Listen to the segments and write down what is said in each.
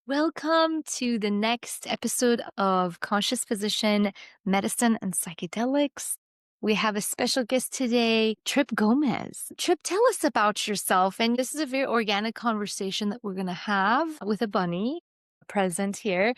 Welcome to the next episode of Conscious Physician Medicine and Psychedelics. We have a special guest today, Tripp Gomez. Tripp, tell us about yourself. And this is a very organic conversation that we're going to have with a bunny present here.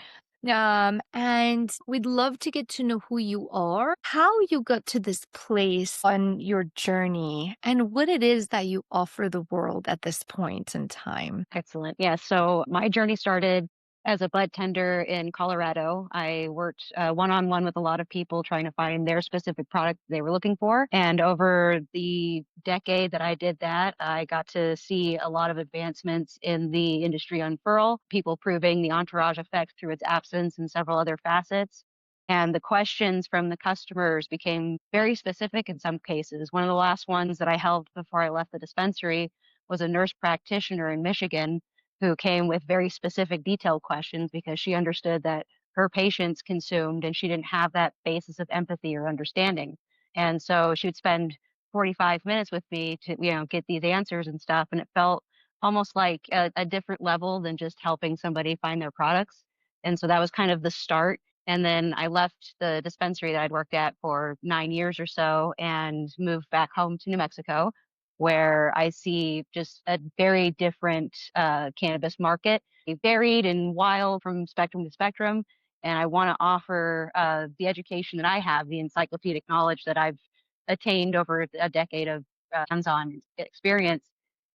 And we'd love to get to know who you are, how you got to this place on your journey, and what it is that you offer the world at this point in time. Excellent. Yeah. So my journey started as a bud tender in Colorado. I worked one on one with a lot of people trying to find their specific product they were looking for. And over the decade that I did that, I got to see a lot of advancements in the industry unfurl, people proving the entourage effect through its absence and several other facets. And the questions from the customers became very specific in some cases. One of the last ones that I held before I left the dispensary was a nurse practitioner in Michigan who came with very specific detailed questions because she understood that her patients consumed and she didn't have that basis of empathy or understanding. And so she would spend 45 minutes with me to, get these answers and stuff. And it felt almost like a different level than just helping somebody find their products. And so that was kind of the start. And then I left the dispensary that I'd worked at for 9 years or so and moved back home to New Mexico where I see just a very different cannabis market, varied and wild from spectrum to spectrum. And I want to offer the education that I have, the encyclopedic knowledge that I've attained over a decade of hands-on experience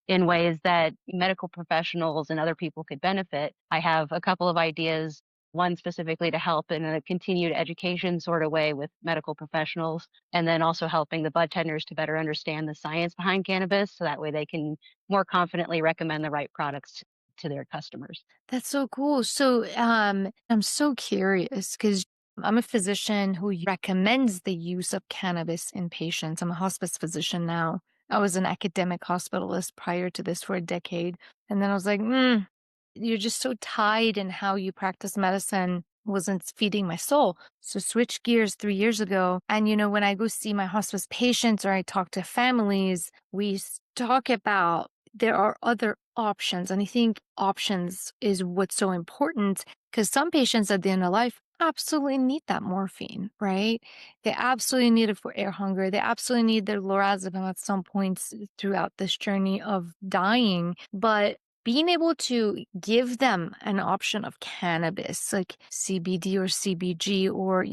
in ways that medical professionals and other people could benefit. I have a couple of ideas, one specifically to help in a continued education sort of way with medical professionals, and then also helping the bud tenders to better understand the science behind cannabis so that way they can more confidently recommend the right products to their customers. That's so cool. So, I'm so curious because I'm a physician who recommends the use of cannabis in patients. I'm a hospice physician now. I was an academic hospitalist prior to this for a decade. And then I was like, you're just so tied in how you practice medicine wasn't feeding my soul. So switch gears 3 years ago. And when I go see my hospice patients or I talk to families, talk about there are other options. And I think options is what's so important because some patients at the end of life absolutely need that morphine, right? They absolutely need it for air hunger. They absolutely need their lorazepam at some points throughout this journey of dying. But being able to give them an option of cannabis, like CBD or CBG, or,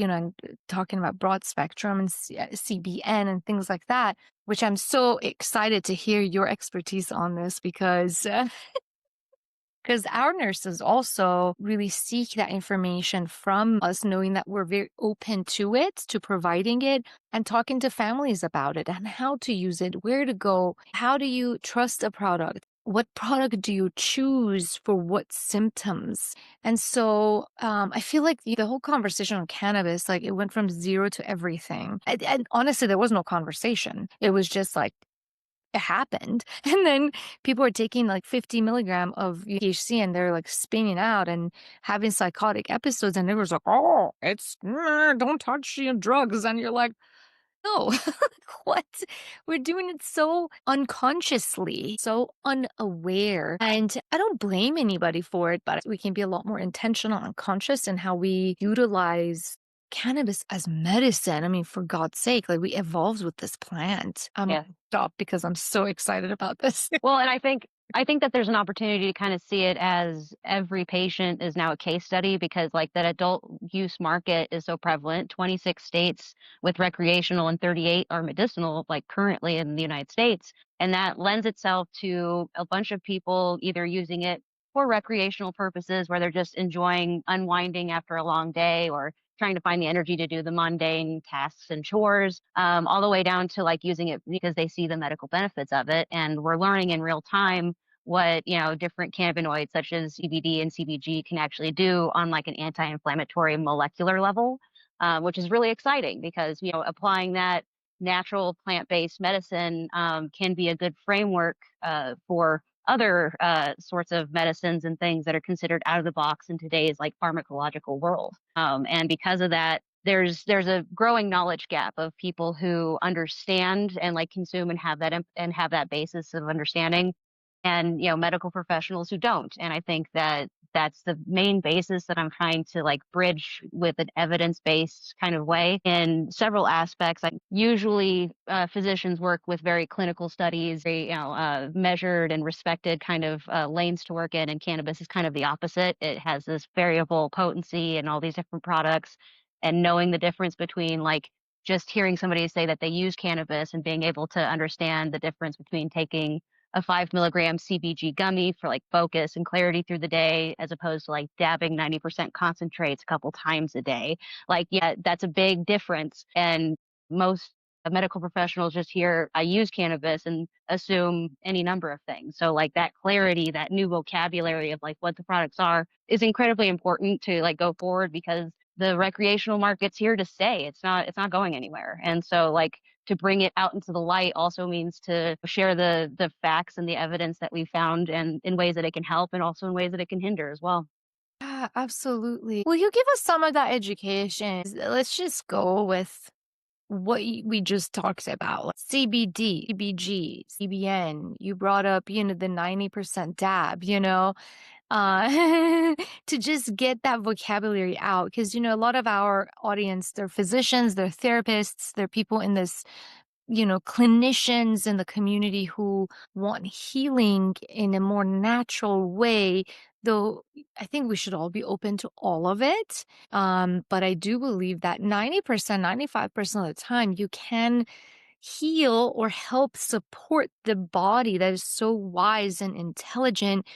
talking about broad spectrum and CBN and things like that, which I'm so excited to hear your expertise on this because our nurses also really seek that information from us, knowing that we're very open to it, to providing it, and talking to families about it and how to use it, where to go, how do you trust a product? What product do you choose for what symptoms? And so I feel like the whole conversation on cannabis, like it went from zero to everything. And honestly, there was no conversation. It was just like, it happened. And then people are taking like 50 milligram of THC and they're like spinning out and having psychotic episodes. And it was like, oh, don't touch your drugs. And you're like, no, what? We're doing it so unconsciously, so unaware. And I don't blame anybody for it, but we can be a lot more intentional and conscious in how we utilize cannabis as medicine. I mean, for God's sake, like we evolved with this plant. I'm Yeah. gonna stop because I'm so excited about this. Well, and I think that there's an opportunity to kind of see it as every patient is now a case study because like that adult use market is so prevalent. 26 states with recreational and 38 are medicinal, like currently in the United States. And that lends itself to a bunch of people either using it for recreational purposes where they're just enjoying unwinding after a long day or trying to find the energy to do the mundane tasks and chores, all the way down to like using it because they see the medical benefits of it. And we're learning in real time what different cannabinoids such as CBD and CBG can actually do on like an anti-inflammatory molecular level, which is really exciting because applying that natural plant-based medicine can be a good framework for other sorts of medicines and things that are considered out of the box in today's like pharmacological world. And because of that, there's a growing knowledge gap of people who understand and like consume and have that basis of understanding and medical professionals who don't. And I think that that's the main basis that I'm trying to like bridge with an evidence-based kind of way in several aspects. Like usually physicians work with very clinical studies, very measured and respected kind of lanes to work in, and cannabis is kind of the opposite. It has this variable potency and all these different products, and knowing the difference between like just hearing somebody say that they use cannabis and being able to understand the difference between taking a 5 milligram CBG gummy for like focus and clarity through the day, as opposed to like dabbing 90% concentrates a couple times a day. Like, yeah, that's a big difference. And most medical professionals just hear, I use cannabis and assume any number of things. So, like, that clarity, that new vocabulary of like what the products are is incredibly important to like go forward, because the recreational market's here to stay. It's not going anywhere. And so, like, to bring it out into the light also means to share the facts and the evidence that we found, and in ways that it can help and also in ways that it can hinder as well. Yeah, absolutely. Will you give us some of that education? Let's just go with what we just talked about, like CBD, CBG, CBN. You brought up, the 90% dab, to just get that vocabulary out. Because, a lot of our audience, they're physicians, they're therapists, they're people in this, clinicians in the community who want healing in a more natural way. Though I think we should all be open to all of it. But I do believe that 90%, 95% of the time, you can heal or help support the body that is so wise and intelligent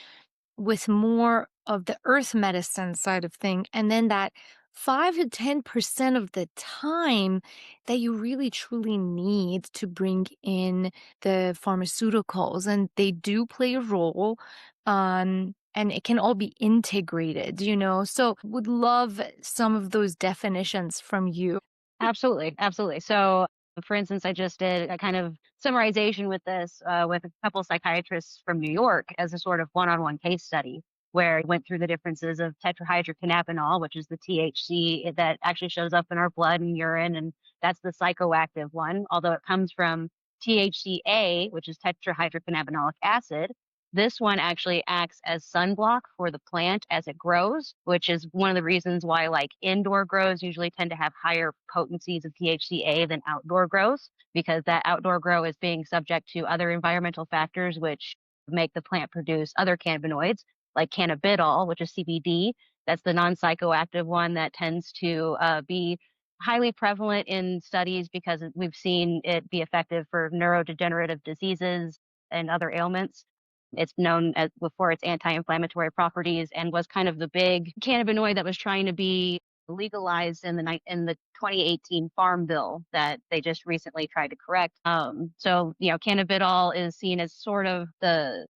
with more of the earth medicine side of thing. And then that 5 to 10% of the time that you really truly need to bring in the pharmaceuticals. And they do play a role. And it can all be integrated. So would love some of those definitions from you. Absolutely, absolutely. So, for instance, I just did a kind of summarization with this with a couple psychiatrists from New York as a sort of one-on-one case study, where I went through the differences of tetrahydrocannabinol, which is the THC that actually shows up in our blood and urine, and that's the psychoactive one. Although it comes from THCA, which is tetrahydrocannabinolic acid, this one actually acts as sunblock for the plant as it grows, which is one of the reasons why like indoor grows usually tend to have higher potencies of THCA than outdoor grows, because that outdoor grow is being subject to other environmental factors which make the plant produce other cannabinoids like cannabidiol, which is CBD. That's the non-psychoactive one that tends to be highly prevalent in studies because we've seen it be effective for neurodegenerative diseases and other ailments. It's known as for its anti-inflammatory properties, and was kind of the big cannabinoid that was trying to be legalized in the 2018 Farm Bill that they just recently tried to correct. So cannabidiol is seen as sort of the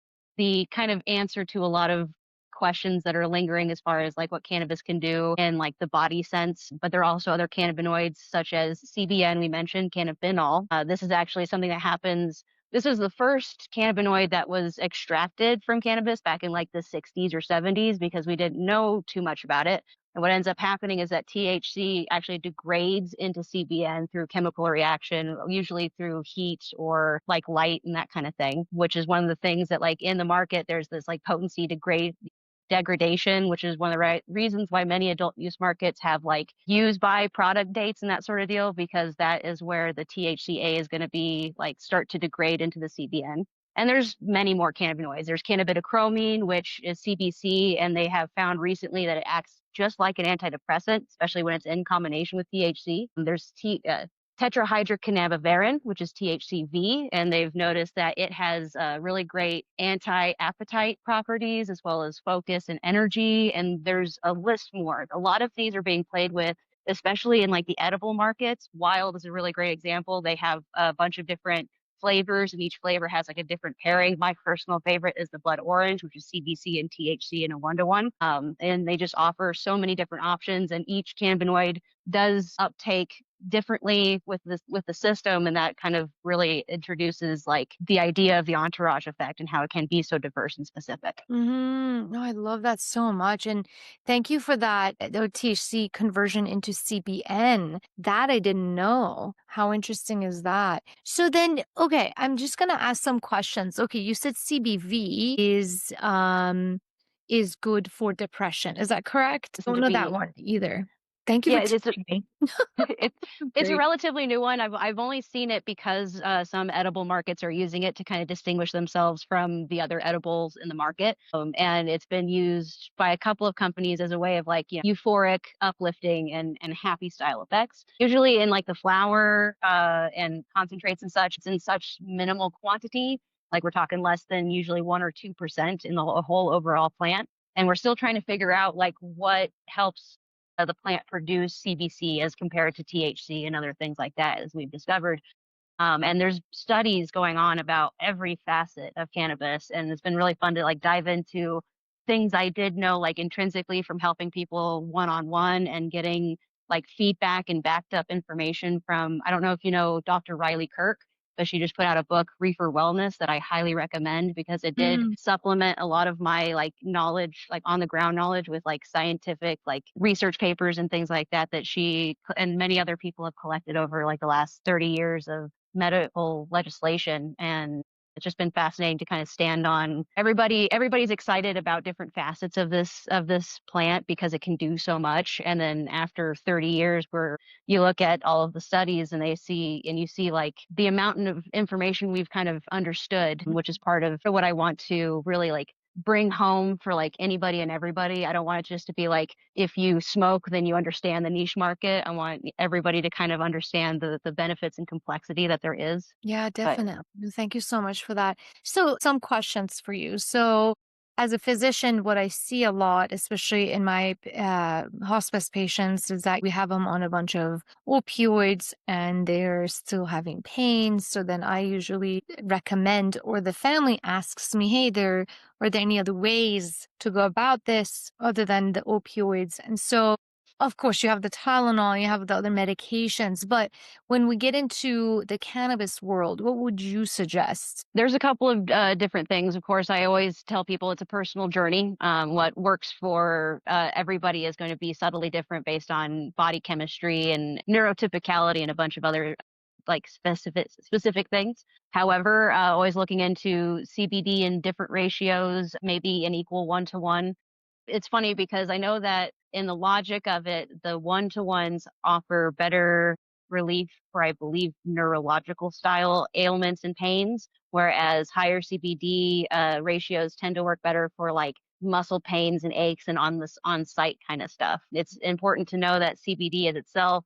kind of answer to a lot of questions that are lingering as far as like what cannabis can do in like the body sense. But there are also other cannabinoids such as CBN, we mentioned cannabinol. This is actually something that happens. This was the first cannabinoid that was extracted from cannabis back in like the 60s or 70s, because we didn't know too much about it. And what ends up happening is that THC actually degrades into CBN through chemical reaction, usually through heat or like light and that kind of thing, which is one of the things that like in the market, there's this like potency degradation, which is one of the right reasons why many adult use markets have like use by product dates and that sort of deal, because that is where the THCA is going to be like start to degrade into the CBN. And there's many more cannabinoids. There's cannabidochromine, which is CBC, and they have found recently that it acts just like an antidepressant, especially when it's in combination with THC. There's tetrahydrocannabivarin, which is THCV, and they've noticed that it has really great anti-appetite properties as well as focus and energy. And there's a list more. A lot of these are being played with, especially in like the edible markets. Wild is a really great example. They have a bunch of different flavors, and each flavor has like a different pairing. My personal favorite is the blood orange, which is CBC and THC in a 1-to-1. And they just offer so many different options, and each cannabinoid does uptake differently with the system, and that kind of really introduces like the idea of the entourage effect and how it can be so diverse and specific. No, I love that so much. And thank you for that THC conversion into CBN. That I didn't know. How interesting is that? So then, okay, I'm just gonna ask some questions. Okay, you said CBV is good for depression. Is that correct? Listen Don't to know that be one either. Thank you for Yeah, it's teaching me. It's it's a Great. relatively new one. I've only seen it because, some edible markets are using it to kinda distinguish themselves from the other edibles in the market, and it's been used by a couple of companies as a way of, like, euphoric, uplifting, and happy style effects. Usually in, like, the flower, and concentrates and such, it's in such minimal quantity, like, we're talking less than usually 1 or 2% in the whole overall plant, and we're still trying to figure out, like, what helps the plant produce CBC as compared to THC and other things like that, as we've discovered. And there's studies going on about every facet of cannabis, and it's been really fun to like dive into things I did know, like intrinsically from helping people one on one and getting like feedback and backed up information from. I don't know if you know Dr. Riley Kirk, but she just put out a book, Reefer Wellness, that I highly recommend because it did Mm, supplement a lot of my like knowledge, like on the ground knowledge with like scientific like research papers and things like that that she and many other people have collected over like the last 30 years of medical legislation, and it's just been fascinating to kind of stand on. Everybody's excited about different facets of this plant because it can do so much, and then after 30 years where you look at all of the studies and you see like the amount of information we've kind of understood, which is part of what I want to really like bring home for like anybody and everybody. I don't want it just to be like if you smoke, then you understand the niche market. I want everybody to kind of understand the benefits and complexity that there is. yeah, But definitely. Thank you so much for that. So, some questions for you. So, as a physician, what I see a lot, especially in my hospice patients, is that we have them on a bunch of opioids and they're still having pain. So then I usually recommend, or the family asks me, "Hey, are there any other ways to go about this other than the opioids?" And so, of course, you have the Tylenol, you have the other medications, but when we get into the cannabis world, what would you suggest? there's a couple of different things. Of course, I always tell people it's a personal journey. What works for everybody is going to be subtly different based on body chemistry and neurotypicality and a bunch of other like specific things. However, always looking into CBD in different ratios, maybe an equal 1 to 1. It's funny because I know that in the logic of it, the one-to-ones offer better relief for, I believe, neurological style ailments and pains, whereas higher CBD ratios tend to work better for like muscle pains and aches and on this on-site kind of stuff. It's important to know that CBD as itself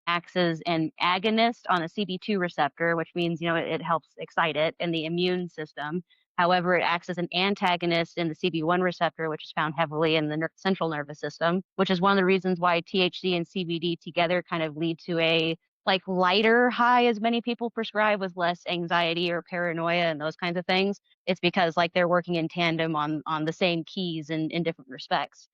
acts as an agonist on a CB2 receptor, which means, it helps excite it in the immune system. However, it acts as an antagonist in the CB1 receptor, which is found heavily in the central nervous system, which is one of the reasons why THC and CBD together kind of lead to a like lighter high, as many people prescribe, with less anxiety or paranoia and those kinds of things. It's because like they're working in tandem on the same keys in different respects.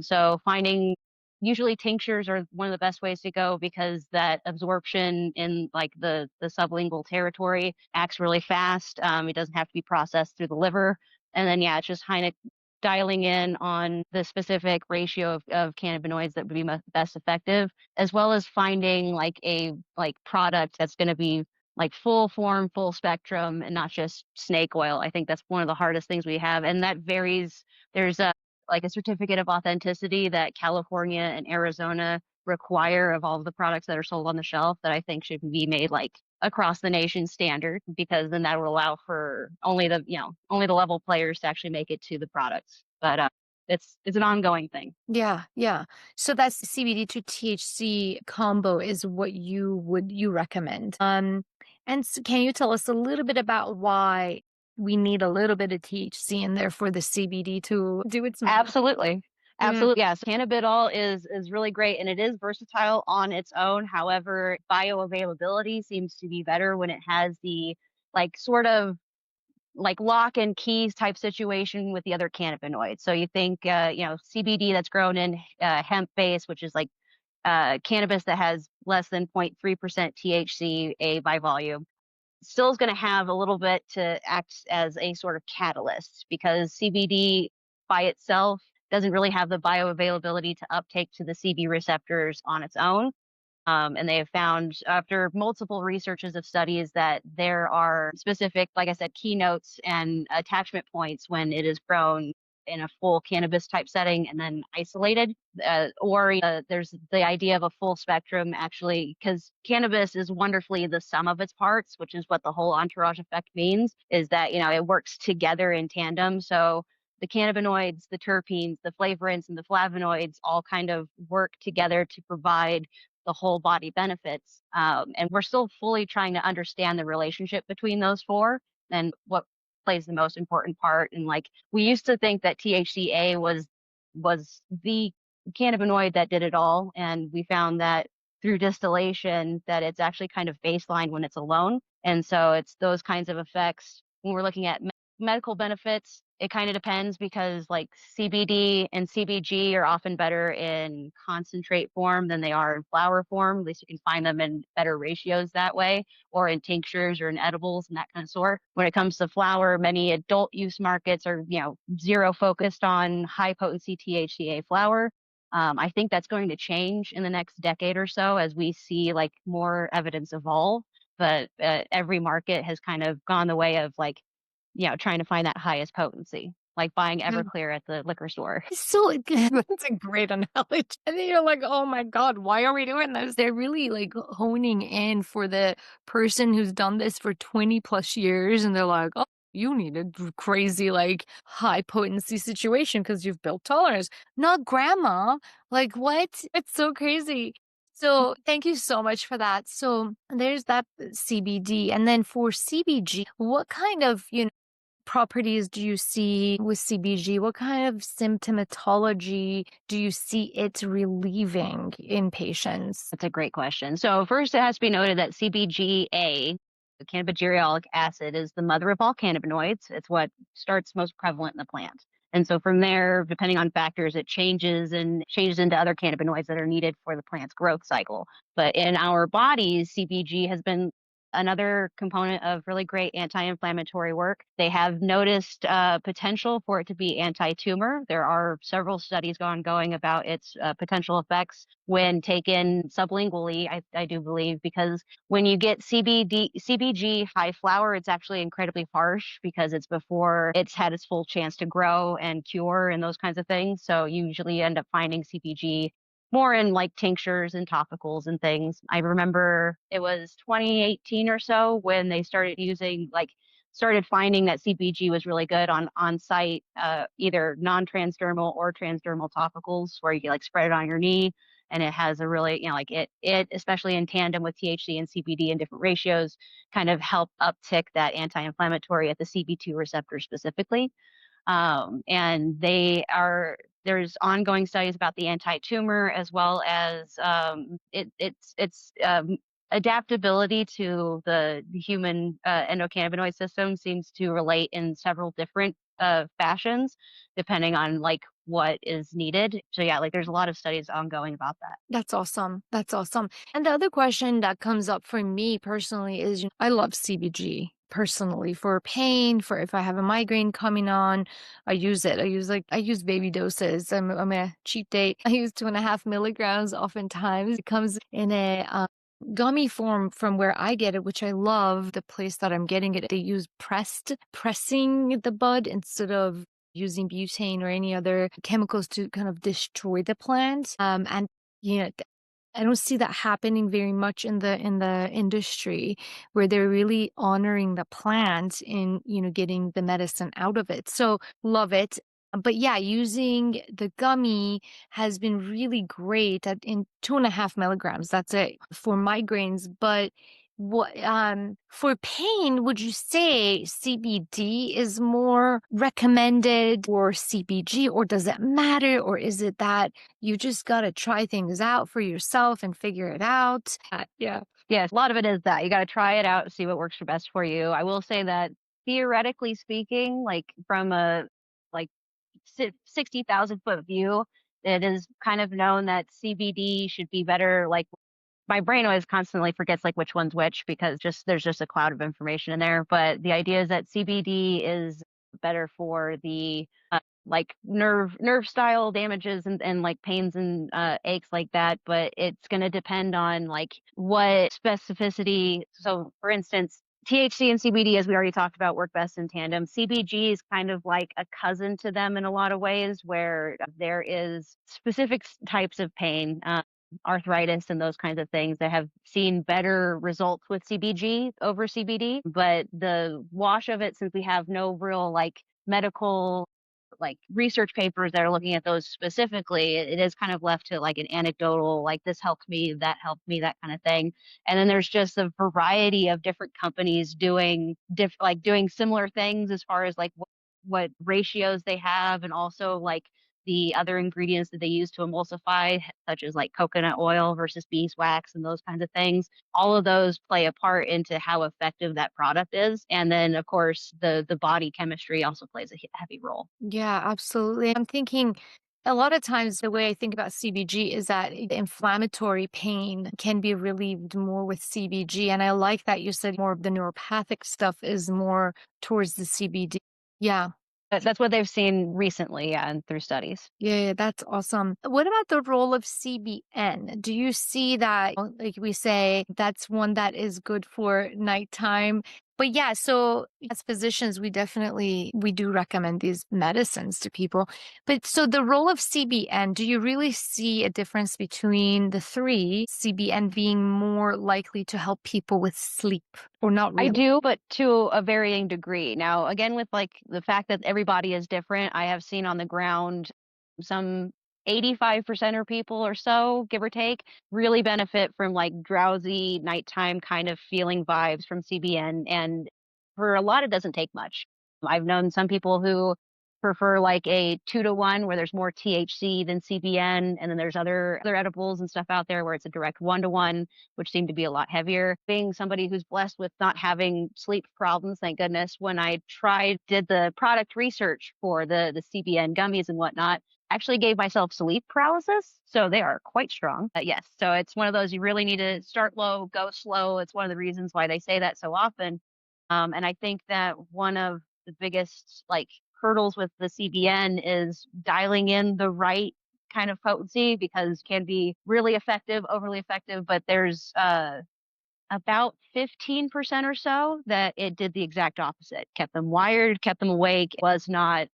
So finding usually tinctures are one of the best ways to go because that absorption in like the sublingual territory acts really fast. It doesn't have to be processed through the liver. And then yeah, it's just kind of dialing in on the specific ratio of cannabinoids that would be best effective, as well as finding like a like product that's going to be like full form, full spectrum, and not just snake oil. I think that's one of the hardest things we have, and that varies. There's a like a certificate of authenticity that California and Arizona require of all of the products that are sold on the shelf that I think should be made like across the nation standard, because then that would allow for only the level players to actually make it to the products. But it's an ongoing thing. Yeah, yeah. So that's CBD to THC combo is what you recommend. And can you tell us a little bit about why we need a little bit of THC in there for the CBD to do its Absolutely. yeah. Absolutely. Yes. Cannabidol is really great and it is versatile on its own. However, bioavailability seems to be better when it has the like sort of like lock and keys type situation with the other cannabinoids. So you think, CBD that's grown in hemp base, which is like cannabis that has less than 0.3% THCA by volume still is going to have a little bit to act as a sort of catalyst because CBD by itself doesn't really have the bioavailability to uptake to the CB receptors on its own. And they have found after multiple researches of studies that there are specific, like I said, keynotes and attachment points when it is grown in a full cannabis type setting and then isolated. Or there's the idea of a full spectrum actually, because cannabis is wonderfully the sum of its parts, which is what the whole entourage effect means, is that, it works together in tandem. So the cannabinoids, the terpenes, the flavorants, and the flavonoids all kind of work together to provide the whole body benefits. And we're still fully trying to understand the relationship between those four and what plays the most important part. And like we used to think that THCA was the cannabinoid that did it all, and we found that through distillation that it's actually kind of baseline when it's alone. And so it's those kinds of effects when we're looking at medical benefits. It kind of depends because like CBD and CBG are often better in concentrate form than they are in flower form. At least you can find them in better ratios that way, or in tinctures or in edibles and that kind of sort. When it comes to flower, many adult use markets are, zero focused on high potency THCA flower. I think that's going to change in the next decade or so as we see like more evidence evolve. But every market has kind of gone the way of like trying to find that highest potency, like buying Everclear at the liquor store. So that's a great analogy. And then you're like, oh my God, why are we doing this? They're really like honing in for the person who's done this for 20 plus years. And they're like, oh, you need a crazy, like high potency situation because you've built tolerance. Not grandma. Like, what? It's so crazy. So thank you so much for that. So there's that CBD. And then for CBG, what kind of, properties do you see with CBG? What kind of symptomatology do you see it relieving in patients? That's a great question. So first, it has to be noted that CBGA, the cannabigerolic acid, is the mother of all cannabinoids. It's what starts most prevalent in the plant. And so from there, depending on factors, it changes into other cannabinoids that are needed for the plant's growth cycle. But in our bodies, CBG has been another component of really great anti-inflammatory work. They have noticed potential for it to be anti-tumor. There are several studies ongoing about its potential effects when taken sublingually, I do believe, because when you get CBG high flower, it's actually incredibly harsh because it's before it's had its full chance to grow and cure and those kinds of things. So you usually end up finding CBG more in like tinctures and topicals and things. I remember it was 2018 or so when they started finding that CBG was really good on site, either non-transdermal or transdermal topicals where you can like spread it on your knee. And it has a really, like it, especially in tandem with THC and CBD in different ratios, kind of help uptick that anti-inflammatory at the CB2 receptor specifically. And there's ongoing studies about the anti-tumor as well as its adaptability to the human endocannabinoid system seems to relate in several different fashions depending on like what is needed. So yeah, like there's a lot of studies ongoing about that. That's awesome. That's awesome. And the other question that comes up for me personally is I love CBG personally for pain, for if I have a migraine coming on, I use it. I use baby doses. I'm a cheap date. I use 2.5 milligrams oftentimes. It comes in a gummy form from where I get it, which I love the place that I'm getting it. They use pressing the bud instead of using butane or any other chemicals to kind of destroy the plant. And you know, I don't see that happening very much in the industry where they're really honoring the plant in, getting the medicine out of it. So love it. But yeah, using the gummy has been really great in 2.5 milligrams. That's it for migraines. But what for pain, would you say CBD is more recommended or CBG, or does it matter? Or is it that you just got to try things out for yourself and figure it out? Yeah. Yes, a lot of it is that you got to try it out, see what works for best for you. I will say that theoretically speaking, like from a like 60,000 foot view, It is kind of known that CBD should be better. Like my brain always constantly forgets like which one's which because just there's just a cloud of information in there. But the idea is that CBD is better for the like nerve style damages and like pains and aches like that. But it's going to depend on like what specificity. So for instance, THC and CBD, as we already talked about, work best in tandem. CBG is kind of like a cousin to them in a lot of ways, where there is specific types of pain, arthritis and those kinds of things that have seen better results with CBG over CBD. But the wash of it, since we have no real like medical like research papers that are looking at those specifically, it is kind of left to like an anecdotal, like this helped me, that helped me, that kind of thing. And then there's just a variety of different companies doing like doing similar things as far as like what ratios they have, and also like the other ingredients that they use to emulsify, such as like coconut oil versus beeswax and those kinds of things. All of those play a part into how effective that product is. And then, of course, the body chemistry also plays a heavy role. Yeah, absolutely. I'm thinking a lot of times the way I think about CBG is that inflammatory pain can be relieved more with CBG. And I like that you said more of the neuropathic stuff is more towards the CBD. Yeah. That's what they've seen recently, yeah, and through studies. Yeah, that's awesome. What about the role of CBN? Do you see that, like we say, that's one that is good for nighttime? But yeah, so as physicians, we do recommend these medicines to people. But so the role of CBN, do you really see a difference between the three, CBN being more likely to help people with sleep or not I really? do, but to a varying degree. Now, again, with like the fact that everybody is different, I have seen on the ground some 85% or people or so, give or take, really benefit from like drowsy nighttime kind of feeling vibes from CBN. And for a lot, it doesn't take much. I've known some people who prefer like a 2 to 1 where there's more THC than CBN. And then there's other edibles and stuff out there where it's a direct 1 to 1, which seem to be a lot heavier. Being somebody who's blessed with not having sleep problems, thank goodness, when I did the product research for the CBN gummies and whatnot, actually gave myself sleep paralysis. So they are quite strong. Yes. So it's one of those you really need to start low, go slow. It's one of the reasons why they say that so often. And I think that one of the biggest like hurdles with the CBN is dialing in the right kind of potency, because can be really effective, overly effective, but there's about 15% or so that it did the exact opposite. Kept them wired, kept them awake. It was not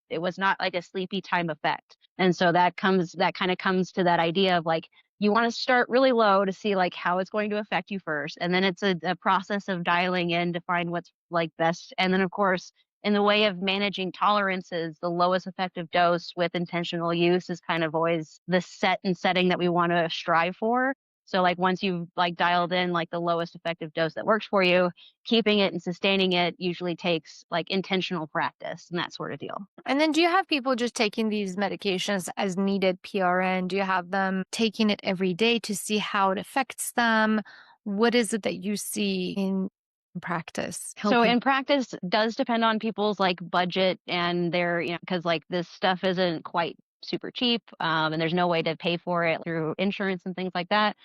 like a sleepy time effect. And so that kind of comes to that idea of like you want to start really low to see like how it's going to affect you first. And then it's a process of dialing in to find what's like best. And then of course, in the way of managing tolerances, the lowest effective dose with intentional use is kind of always the setting that we want to strive for. So like once you've like dialed in like the lowest effective dose that works for you, keeping it and sustaining it usually takes like intentional practice and that sort of deal. And then do you have people just taking these medications as needed PRN? Do you have them taking it every day to see how it affects them? What is it that you see in practice So helping? in practice does depend on people's like budget and their, because like this stuff isn't quite super cheap, and there's no way to pay for it through insurance and things like that.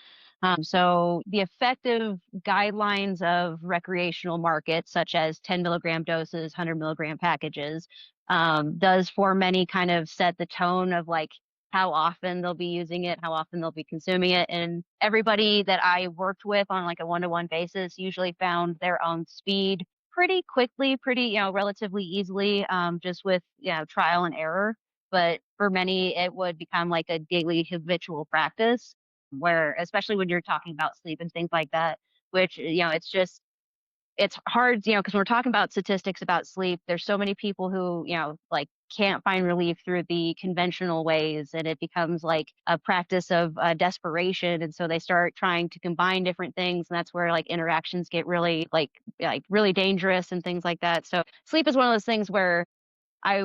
So the effective guidelines of recreational markets, such as 10 milligram doses, 100 milligram packages, does for many kind of set the tone of like how often they'll be using it, how often they'll be consuming it. And everybody that I worked with on like a 1 to 1 basis usually found their own speed pretty quickly, pretty, relatively easily, just with, trial and error. But for many, it would become like a daily habitual practice where, especially when you're talking about sleep and things like that, which, it's hard, because we're talking about statistics about sleep. There's so many people who, like can't find relief through the conventional ways, and it becomes like a practice of desperation. And so they start trying to combine different things, and that's where like interactions get really really dangerous and things like that. So sleep is one of those things where I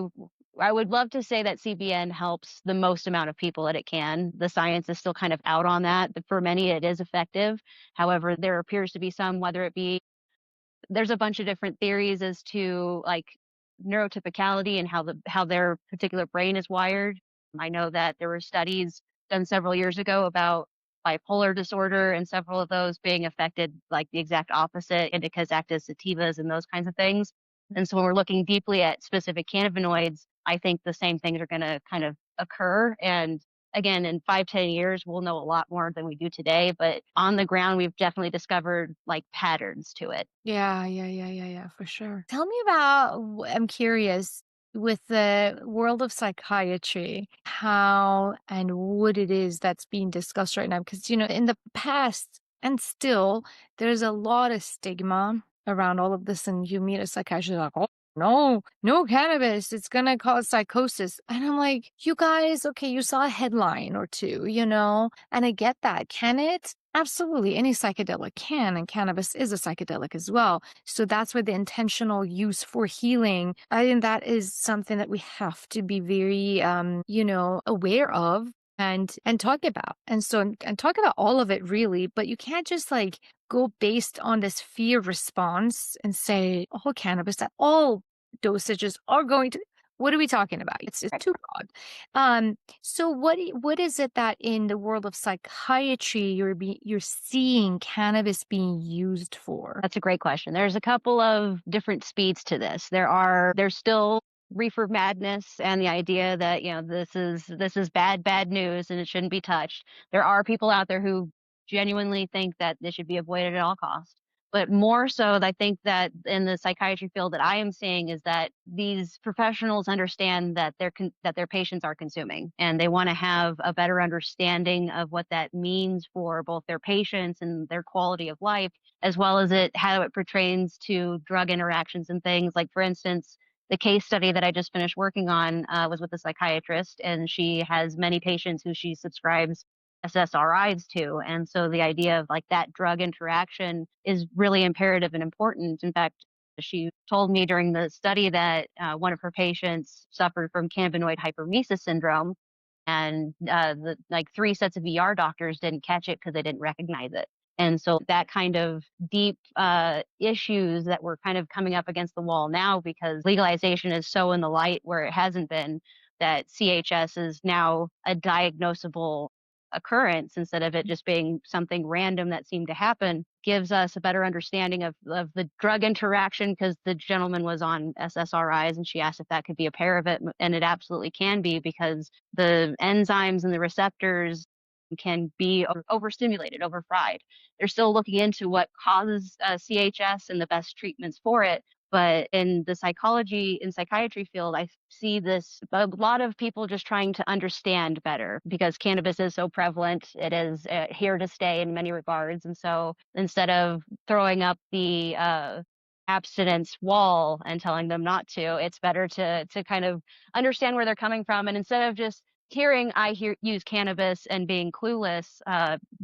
I would love to say that CBN helps the most amount of people that it can. The science is still kind of out on that, but for many it is effective. However, there appears to be some, whether it be there's a bunch of different theories as to like neurotypicality and how their particular brain is wired. I know that there were studies done several years ago about bipolar disorder and several of those being affected like the exact opposite, indicas, active sativas, and those kinds of things. And so when we're looking deeply at specific cannabinoids, I think the same things are going to kind of occur. And again, in 5, 10 years, we'll know a lot more than we do today. But on the ground, we've definitely discovered like patterns to it. Yeah, yeah, yeah, yeah, yeah, for sure. Tell me about, I'm curious, with the world of psychiatry, how and what it is that's being discussed right now. Because, in the past and still, there's a lot of stigma around all of this. And you meet a psychiatrist, like, oh, no, no cannabis, it's going to cause psychosis. And I'm like, you guys, okay, you saw a headline or two, and I get that. Can it? Absolutely. Any psychedelic can, and cannabis is a psychedelic as well. So that's where the intentional use for healing, I think that is something that we have to be very, aware of and talk about. And talk about all of it really, but you can't just like go based on this fear response and say all cannabis at all dosages are going to, what are we talking about? It's too broad. So what is it that in the world of psychiatry you're seeing cannabis being used for? That's a great question. There's a couple of different speeds to this. There's still reefer madness and the idea that, this is bad news and it shouldn't be touched. There are people out there who genuinely think that this should be avoided at all costs. But more so, I think that in the psychiatry field that I am seeing is that these professionals understand that that their patients are consuming, and they want to have a better understanding of what that means for both their patients and their quality of life, as well as how it pertains to drug interactions and things. Like, for instance, the case study that I just finished working on was with a psychiatrist, and she has many patients who she subscribes SSRIs to. And so the idea of like that drug interaction is really imperative and important. In fact, she told me during the study that one of her patients suffered from cannabinoid hyperemesis syndrome, and like 3 sets of ER doctors didn't catch it because they didn't recognize it. And so that kind of deep issues that we're kind of coming up against the wall now because legalization is so in the light where it hasn't been, that CHS is now a diagnosable occurrence instead of it just being something random that seemed to happen, gives us a better understanding of the drug interaction, because the gentleman was on SSRIs and she asked if that could be a pair of it, and it absolutely can be, because the enzymes and the receptors can be overstimulated, overfried. They're still looking into what causes CHS and the best treatments for it. But in the psychiatry field, I see this a lot of people just trying to understand better because cannabis is so prevalent. It is here to stay in many regards. And so instead of throwing up the abstinence wall and telling them not to, it's better to kind of understand where they're coming from. And instead of just use cannabis and being clueless,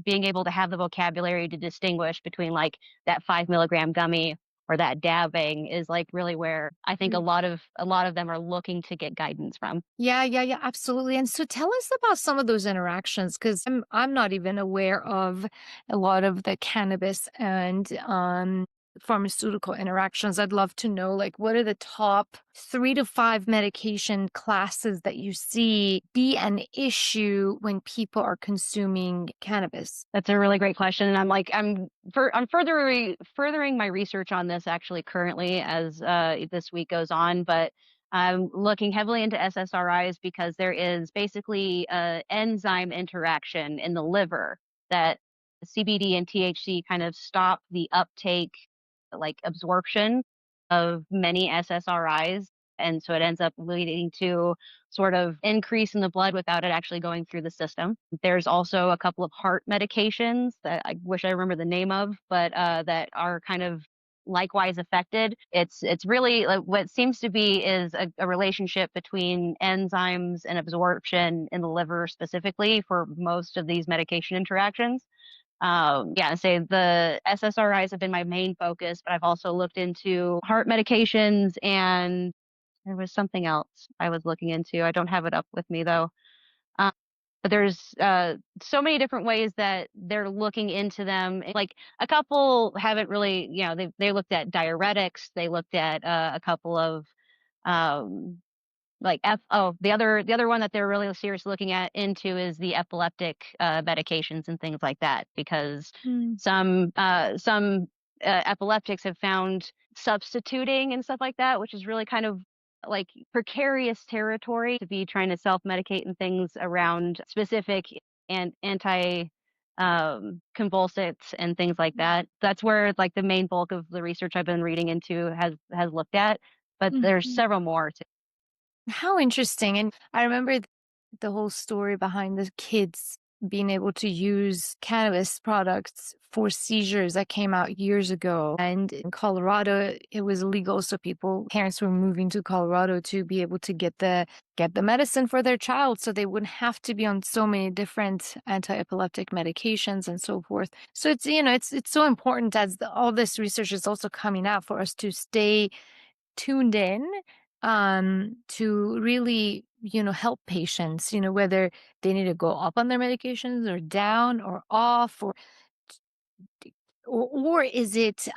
being able to have the vocabulary to distinguish between like that 5 milligram gummy or that dabbing is like really where I think a lot of them are looking to get guidance from. Yeah, yeah, yeah, absolutely. And so tell us about some of those interactions because I'm not even aware of a lot of the cannabis and pharmaceutical interactions. I'd love to know like what are the top 3 to 5 medication classes that you see be an issue when people are consuming cannabis? That's a really great question, and I'm furthering my research on this actually currently as this week goes on, but I'm looking heavily into SSRIs because there is basically a enzyme interaction in the liver that CBD and THC kind of stop the uptake, like absorption of many SSRIs, and so it ends up leading to sort of increase in the blood without it actually going through the system. There's also a couple of heart medications that I wish I remember the name of, but that are kind of likewise affected. It's really like what seems to be is a relationship between enzymes and absorption in the liver specifically for most of these medication interactions. Yeah, say the SSRIs have been my main focus, but I've also looked into heart medications, and there was something else I was looking into. I don't have it up with me though. Um, but there's so many different ways that they're looking into them. Like a couple haven't really, they looked at diuretics. They looked at a couple of um, The other one that they're really seriously looking at into is the epileptic medications and things like that, because Mm, some epileptics have found substituting and stuff like that, which is really kind of like precarious territory to be trying to self-medicate and things around specific and anti convulsants and things like that. That's where like the main bulk of the research I've been reading into has looked at, but there's mhm. several more. How interesting. And I remember the whole story behind the kids being able to use cannabis products for seizures that came out years ago. And in Colorado, it was illegal. So parents were moving to Colorado to be able to get the medicine for their child so they wouldn't have to be on so many different anti-epileptic medications and so forth. So it's so important as all this research is also coming out for us to stay tuned in to really help patients, whether they need to go up on their medications or down or off or is it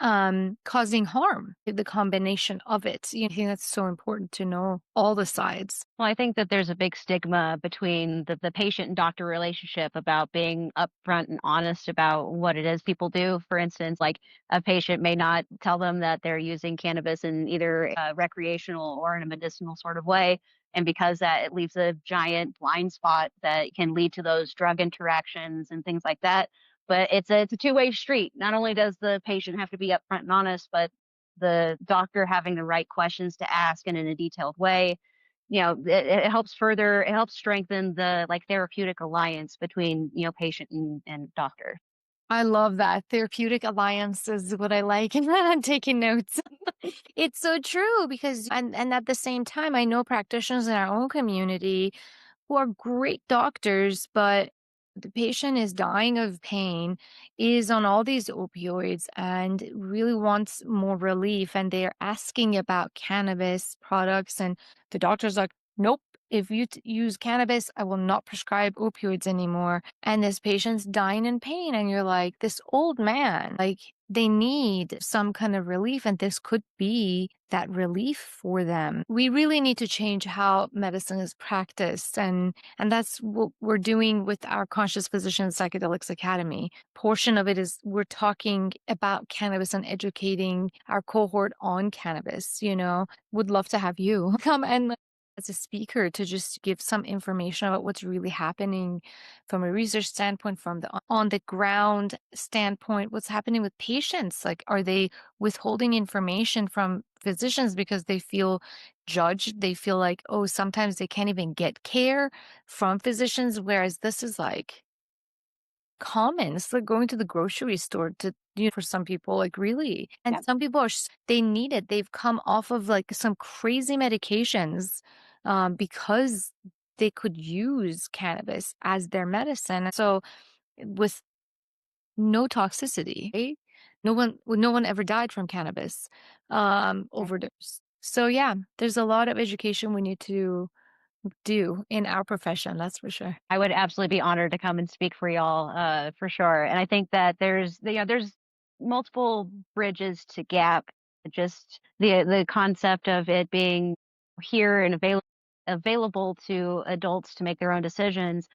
causing harm, the combination of it. I think that's so important to know all the sides. Well, I think that there's a big stigma between the patient and doctor relationship about being upfront and honest about what it is people do. For instance, like a patient may not tell them that they're using cannabis in either a recreational or in a medicinal sort of way. And because that, it leaves a giant blind spot that can lead to those drug interactions and things like that. But it's a two-way street. Not only does the patient have to be upfront and honest, but the doctor having the right questions to ask and in a detailed way, it helps strengthen the like therapeutic alliance between, patient and doctor. I love that. Therapeutic alliance is what I like. And I'm taking notes. It's so true because and at the same time, I know practitioners in our own community who are great doctors, but the patient is dying of pain, is on all these opioids, and really wants more relief. And they're asking about cannabis products, and the doctor's like, nope. If you use cannabis, I will not prescribe opioids anymore. And this patient's dying in pain. And you're like, this old man, like, they need some kind of relief, and this could be that relief for them. We really need to change how medicine is practiced, and that's what we're doing with our Conscious Physicians Psychedelics Academy. Portion of it is we're talking about cannabis and educating our cohort on cannabis. Would love to have you come and as a speaker to just give some information about what's really happening from a research standpoint, from the on the ground standpoint, what's happening with patients. Like, are they withholding information from physicians because they feel judged? They feel like, oh, sometimes they can't even get care from physicians, whereas this is like common. It's like going to the grocery store for some people, like really. And Yeah. some people they need it. They've come off of like some crazy medications because they could use cannabis as their medicine. So with no toxicity, right? No one ever died from cannabis overdose. So yeah, there's a lot of education we need to do in our profession, that's for sure. I would absolutely be honored to come and speak for y'all, for sure. And I think that there's multiple bridges to gap. Just the concept of it being here and available to adults to make their own decisions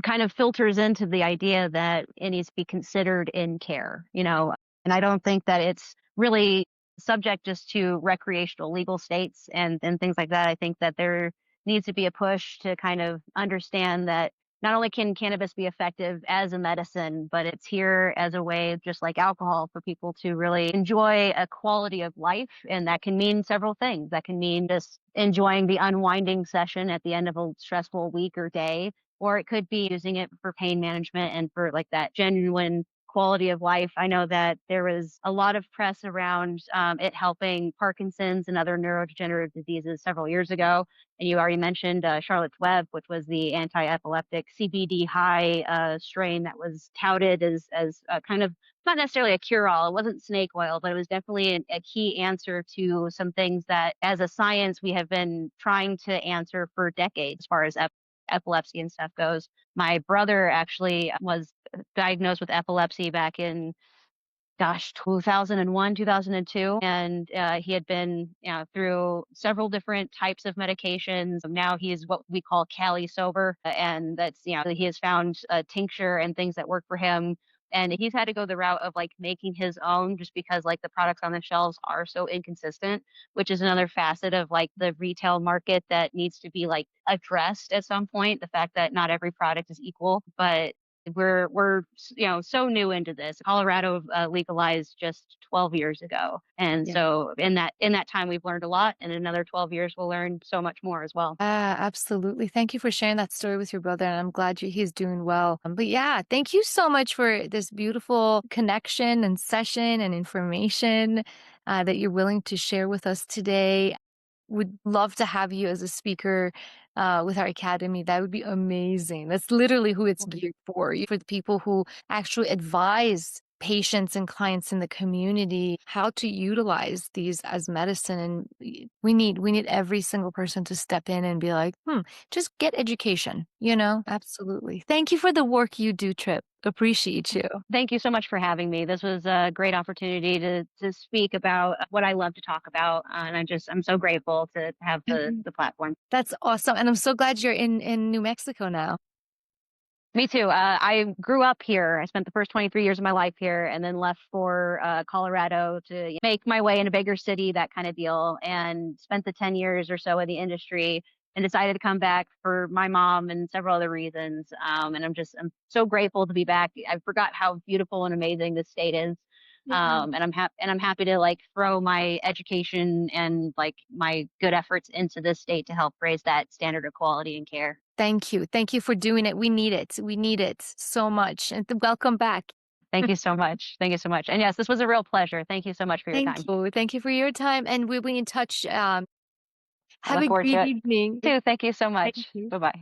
kind of filters into the idea that it needs to be considered in care. And I don't think that it's really subject just to recreational legal states and things like that. I think that there needs to be a push to kind of understand that not only can cannabis be effective as a medicine, but it's here as a way, just like alcohol, for people to really enjoy a quality of life. And that can mean several things. That can mean just enjoying the unwinding session at the end of a stressful week or day, or it could be using it for pain management and for like that genuine quality of life. I know that there was a lot of press around it helping Parkinson's and other neurodegenerative diseases several years ago. And you already mentioned Charlotte's Web, which was the anti-epileptic CBD high strain that was touted as kind of not necessarily a cure-all. It wasn't snake oil, but it was definitely a key answer to some things that, as a science, we have been trying to answer for decades, as far as epilepsy and stuff goes. My brother actually was diagnosed with epilepsy back in gosh, 2001, 2002. And he had been, through several different types of medications. Now he is what we call Cali sober. And that's, he has found a tincture and things that work for him. And he's had to go the route of like making his own just because like the products on the shelves are so inconsistent, which is another facet of like the retail market that needs to be like addressed at some point. The fact that not every product is equal, but we're so new into this. Colorado legalized just 12 years ago, and Yeah. so in that time we've learned a lot, and in another 12 years we'll learn so much more as well. Absolutely. Thank you for sharing that story with your brother, and I'm glad he's doing well. But yeah, thank you so much for this beautiful connection and session and information that you're willing to share with us today. Would love to have you as a speaker with our academy. That would be amazing. That's literally who it's geared for the people who actually advise patients and clients in the community how to utilize these as medicine. And we need every single person to step in and be like, just get education, Absolutely. Thank you for the work you do, Trip. Appreciate you. Thank you so much for having me. This was a great opportunity to speak about what I love to talk about, and I'm so grateful to have the platform. That's awesome. And I'm so glad you're in New Mexico now. Me too. I grew up here. I spent the first 23 years of my life here and then left for Colorado to make my way in a bigger city, that kind of deal, and spent the 10 years or so in the industry and decided to come back for my mom and several other reasons. And I'm so grateful to be back. I forgot how beautiful and amazing this state is. Yeah. And I'm happy to like throw my education and like my good efforts into this state to help raise that standard of quality and care. Thank you. Thank you for doing it. We need it. We need it so much. And welcome back. Thank you so much. Thank you so much. And yes, this was a real pleasure. Thank you so much for your Thank time. you. Thank you for your time. And we'll be in touch. I Have look a forward great to it evening. too. Thank you so Thank much. you. Bye bye.